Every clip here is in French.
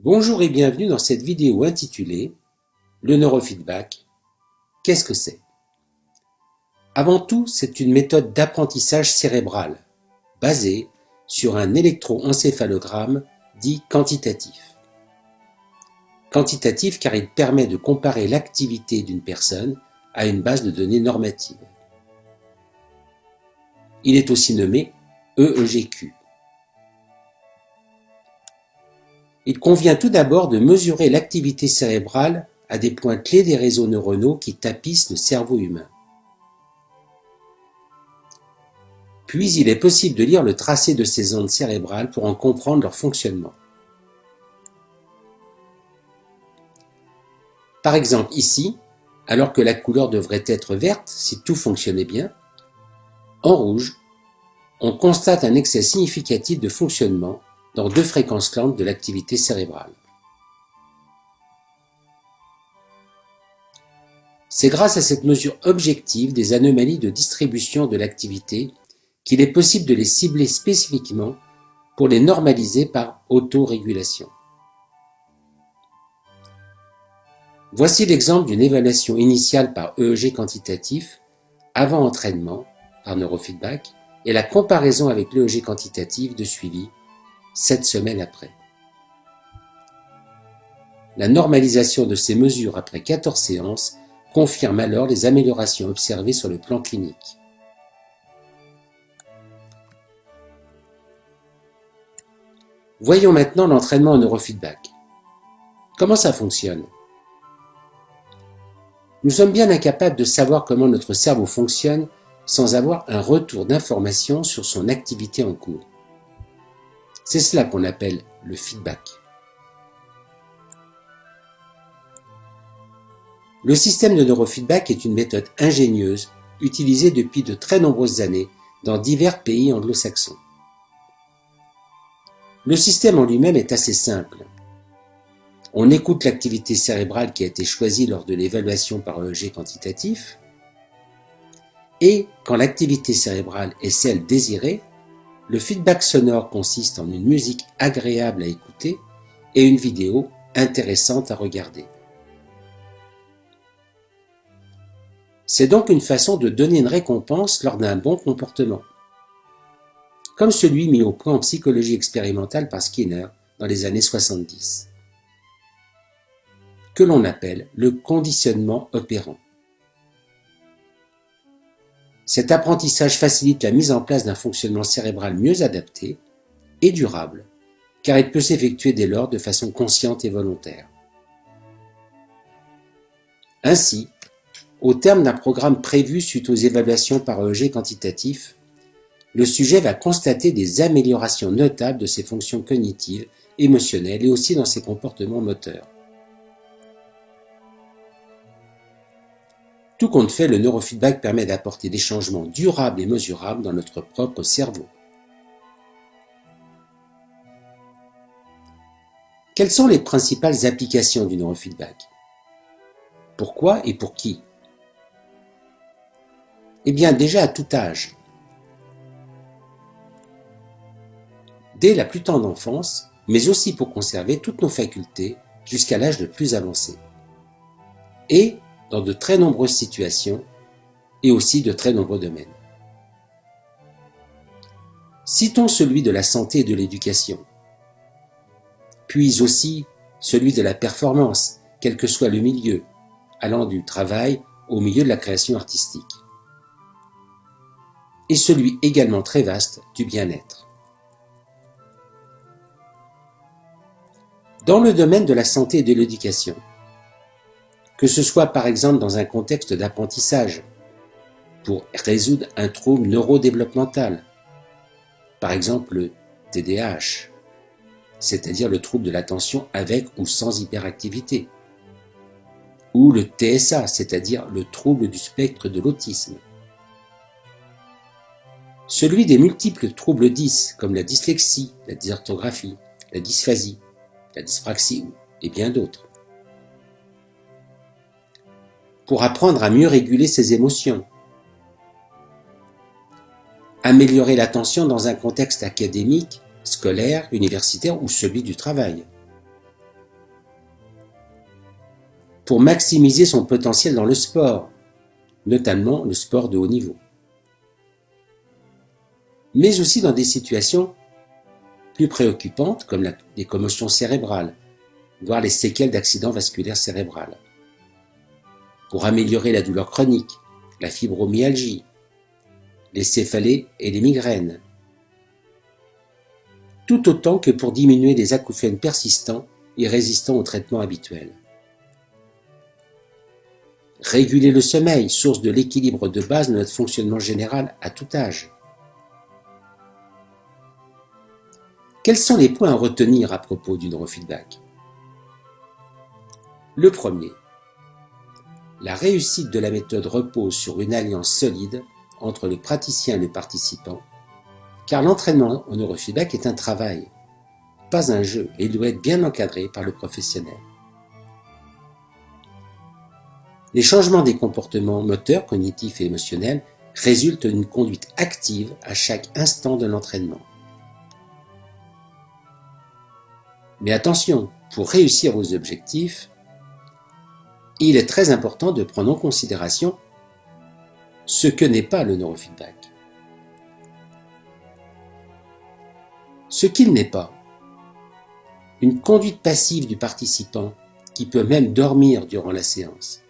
Bonjour et bienvenue dans cette vidéo intitulée « Le neurofeedback, qu'est-ce que c'est ?» Avant tout, c'est une méthode d'apprentissage cérébral basée sur un électroencéphalogramme dit quantitatif. Quantitatif car il permet de comparer l'activité d'une personne à une base de données normative. Il est aussi nommé EEGQ. Il convient tout d'abord de mesurer l'activité cérébrale à des points clés des réseaux neuronaux qui tapissent le cerveau humain. Puis il est possible de lire le tracé de ces ondes cérébrales pour en comprendre leur fonctionnement. Par exemple ici, alors que la couleur devrait être verte si tout fonctionnait bien, en rouge, on constate un excès significatif de fonctionnement dans deux fréquences lentes de l'activité cérébrale. C'est grâce à cette mesure objective des anomalies de distribution de l'activité qu'il est possible de les cibler spécifiquement pour les normaliser par autorégulation. Voici l'exemple d'une évaluation initiale par EEG quantitatif avant entraînement par neurofeedback et la comparaison avec l'EEG quantitatif de suivi 7 semaines après. La normalisation de ces mesures après 14 séances confirme alors les améliorations observées sur le plan clinique. Voyons maintenant l'entraînement en neurofeedback. Comment ça fonctionne ? Nous sommes bien incapables de savoir comment notre cerveau fonctionne sans avoir un retour d'information sur son activité en cours. C'est cela qu'on appelle le feedback. Le système de neurofeedback est une méthode ingénieuse utilisée depuis de très nombreuses années dans divers pays anglo-saxons. Le système en lui-même est assez simple. On écoute l'activité cérébrale qui a été choisie lors de l'évaluation par EEG quantitatif et quand l'activité cérébrale est celle désirée, le feedback sonore consiste en une musique agréable à écouter et une vidéo intéressante à regarder. C'est donc une façon de donner une récompense lors d'un bon comportement, comme celui mis au point en psychologie expérimentale par Skinner dans les années 70, que l'on appelle le conditionnement opérant. Cet apprentissage facilite la mise en place d'un fonctionnement cérébral mieux adapté et durable, car il peut s'effectuer dès lors de façon consciente et volontaire. Ainsi, au terme d'un programme prévu suite aux évaluations par EEG quantitatif, le sujet va constater des améliorations notables de ses fonctions cognitives, émotionnelles et aussi dans ses comportements moteurs. Tout compte fait, le neurofeedback permet d'apporter des changements durables et mesurables dans notre propre cerveau. Quelles sont les principales applications du neurofeedback ? Pourquoi et pour qui ? Eh bien, déjà à tout âge. Dès la plus tendre enfance, mais aussi pour conserver toutes nos facultés jusqu'à l'âge le plus avancé. Et dans de très nombreuses situations et aussi de très nombreux domaines. Citons celui de la santé et de l'éducation, puis aussi celui de la performance, quel que soit le milieu, allant du travail au milieu de la création artistique, et celui également très vaste du bien-être. Dans le domaine de la santé et de l'éducation, que ce soit par exemple dans un contexte d'apprentissage, pour résoudre un trouble neurodéveloppemental, par exemple le TDAH, c'est-à-dire le trouble de l'attention avec ou sans hyperactivité, ou le TSA, c'est-à-dire le trouble du spectre de l'autisme. Celui des multiples troubles dys, comme la dyslexie, la dysorthographie, la dysphasie, la dyspraxie et bien d'autres. Pour apprendre à mieux réguler ses émotions, améliorer l'attention dans un contexte académique, scolaire, universitaire ou celui du travail, pour maximiser son potentiel dans le sport, notamment le sport de haut niveau. Mais aussi dans des situations plus préoccupantes comme les commotions cérébrales, voire les séquelles d'accidents vasculaires cérébrales. Pour améliorer la douleur chronique, la fibromyalgie, les céphalées et les migraines. Tout autant que pour diminuer les acouphènes persistants et résistants aux traitements habituels. Réguler le sommeil, source de l'équilibre de base de notre fonctionnement général à tout âge. Quels sont les points à retenir à propos du neurofeedback? Le premier, la réussite de la méthode repose sur une alliance solide entre le praticien et le participant, car l'entraînement au neurofeedback est un travail, pas un jeu, et il doit être bien encadré par le professionnel. Les changements des comportements moteurs, cognitifs et émotionnels résultent d'une conduite active à chaque instant de l'entraînement. Mais attention, pour réussir vos objectifs, il est très important de prendre en considération ce que n'est pas le neurofeedback. Ce qu'il n'est pas, une conduite passive du participant qui peut même dormir durant la séance,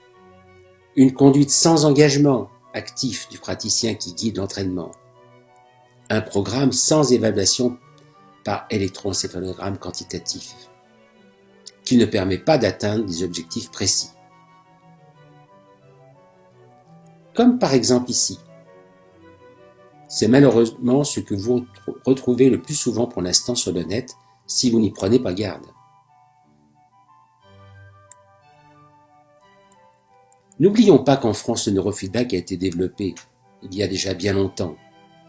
une conduite sans engagement actif du praticien qui guide l'entraînement, un programme sans évaluation par électroencéphalogramme quantitatif, qui ne permet pas d'atteindre des objectifs précis. Comme par exemple ici. C'est malheureusement ce que vous retrouvez le plus souvent pour l'instant sur le net si vous n'y prenez pas garde. N'oublions pas qu'en France, le neurofeedback a été développé il y a déjà bien longtemps.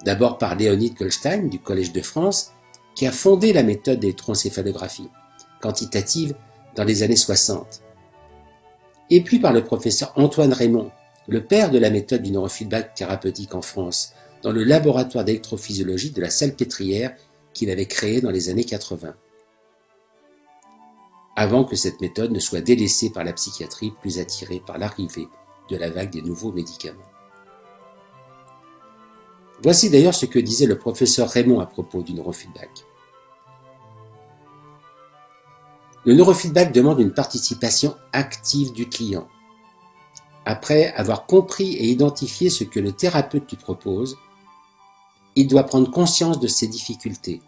D'abord par Léonid Goldstein du Collège de France, qui a fondé la méthode d'électroencéphalographie quantitative dans les années 60. Et puis par le professeur Antoine Raymond, le père de la méthode du neurofeedback thérapeutique en France, dans le laboratoire d'électrophysiologie de la Salpêtrière qu'il avait créé dans les années 80. Avant que cette méthode ne soit délaissée par la psychiatrie, plus attirée par l'arrivée de la vague des nouveaux médicaments. Voici d'ailleurs ce que disait le professeur Raymond à propos du neurofeedback. Le neurofeedback demande une participation active du client. Après avoir compris et identifié ce que le thérapeute lui propose, il doit prendre conscience de ses difficultés.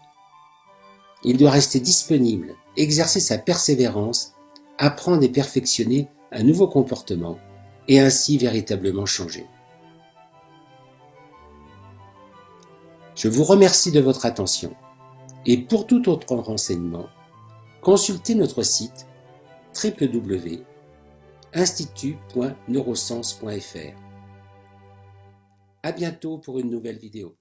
Il doit rester disponible, exercer sa persévérance, apprendre et perfectionner un nouveau comportement et ainsi véritablement changer. Je vous remercie de votre attention et pour tout autre renseignement, consultez notre site www.institut.neurosciences.fr. À bientôt pour une nouvelle vidéo.